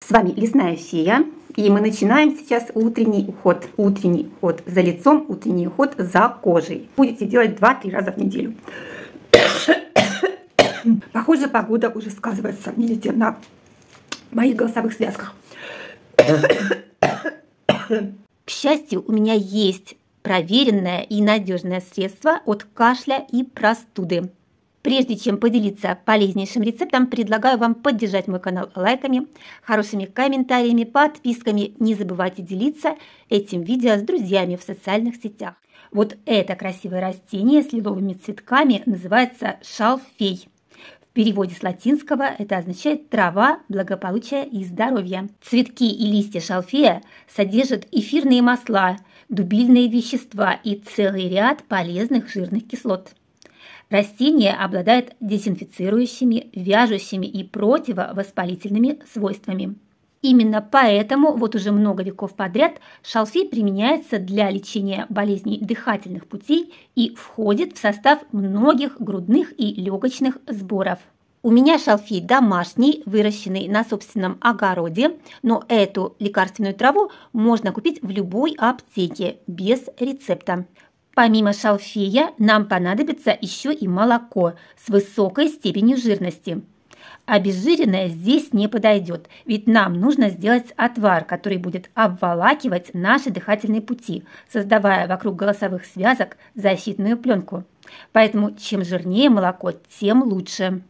С вами Лесная фея, и мы начинаем сейчас утренний уход. Утренний уход за лицом, утренний уход за кожей. Будете делать 2-3 раза в неделю. Похоже, погода уже сказывается, видите, на моих голосовых связках. К счастью, у меня есть проверенное и надежное средство от кашля и простуды. Прежде чем поделиться полезнейшим рецептом, предлагаю вам поддержать мой канал лайками, хорошими комментариями, подписками. Не забывайте делиться этим видео с друзьями в социальных сетях. Вот это красивое растение с лиловыми цветками называется шалфей. В переводе с латинского это означает трава, благополучия и здоровья. Цветки и листья шалфея содержат эфирные масла, дубильные вещества и целый ряд полезных жирных кислот. Растение обладает дезинфицирующими, вяжущими и противовоспалительными свойствами. Именно поэтому вот уже много веков подряд шалфей применяется для лечения болезней дыхательных путей и входит в состав многих грудных и легочных сборов. У меня шалфей домашний, выращенный на собственном огороде, но эту лекарственную траву можно купить в любой аптеке без рецепта. Помимо шалфея нам понадобится еще и молоко с высокой степенью жирности. Обезжиренное здесь не подойдет, ведь нам нужно сделать отвар, который будет обволакивать наши дыхательные пути, создавая вокруг голосовых связок защитную пленку. Поэтому чем жирнее молоко, тем лучше.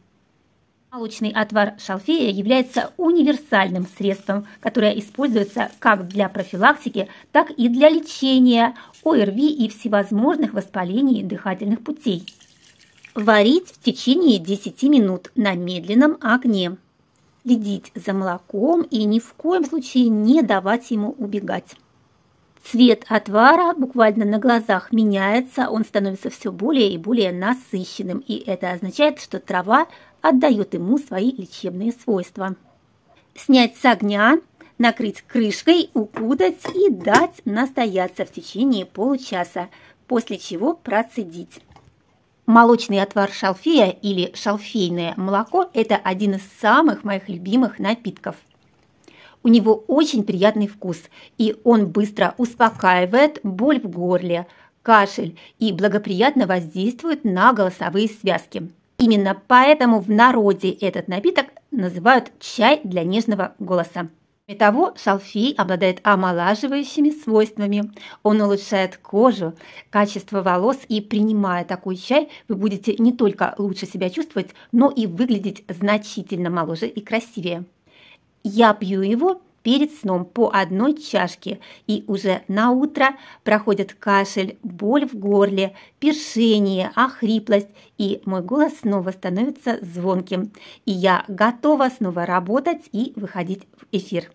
Молочный отвар шалфея является универсальным средством, которое используется как для профилактики, так и для лечения ОРВИ и всевозможных воспалений дыхательных путей. Варить в течение 10 минут на медленном огне. Следить за молоком и ни в коем случае не давать ему убегать. Цвет отвара буквально на глазах меняется, он становится все более и более насыщенным, и это означает, что трава отдает ему свои лечебные свойства. Снять с огня, накрыть крышкой, укутать и дать настояться в течение получаса, после чего процедить. Молочный отвар шалфея или шалфейное молоко – это один из самых моих любимых напитков. У него очень приятный вкус, и он быстро успокаивает боль в горле, кашель и благоприятно воздействует на голосовые связки. Именно поэтому в народе этот напиток называют чай для нежного голоса. Кроме того, шалфей обладает омолаживающими свойствами. Он улучшает кожу, качество волос, и принимая такой чай, вы будете не только лучше себя чувствовать, но и выглядеть значительно моложе и красивее. Я пью его перед сном по 1 чашке, и уже на утро проходит кашель, боль в горле, першение, охриплость, и мой голос снова становится звонким, и я готова снова работать и выходить в эфир.